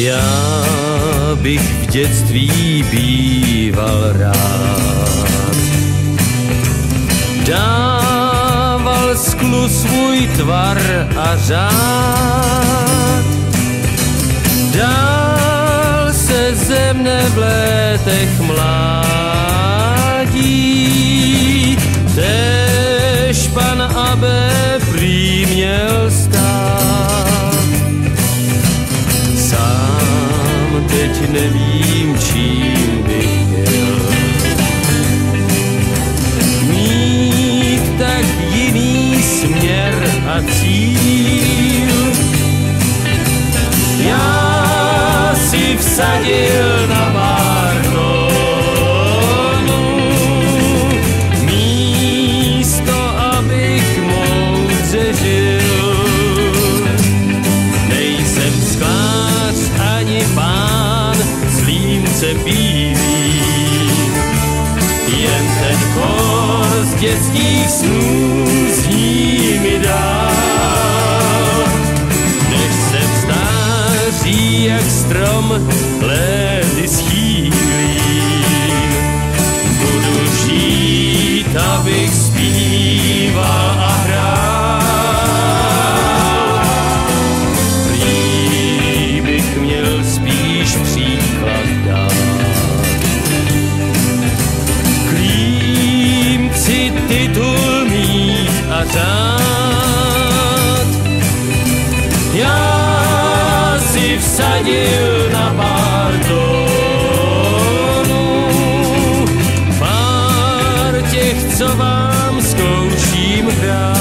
Já bych v dětství býval rád, dával sklu svůj tvar a řád, dál se ze mne v létech mládí, též pan Abe prý měl stát. Sám teď nevím, čím bych měl mít tak jiný směr a cíl. Já si vsadil na Barcelonu, místo abych moudře žil. Nejsem sklář ani pán s límcem bílým, jen ten kór z dětských snů zní mi dál. Než jsem stáří jak strom, léty schýlím, budu žít, abych zpíval a hrál. Prý bych měl spíš příklad dát. K límci titul mít a řád. Já si vsadil na Barcelonu, pár těch, co vám zkouším hrát.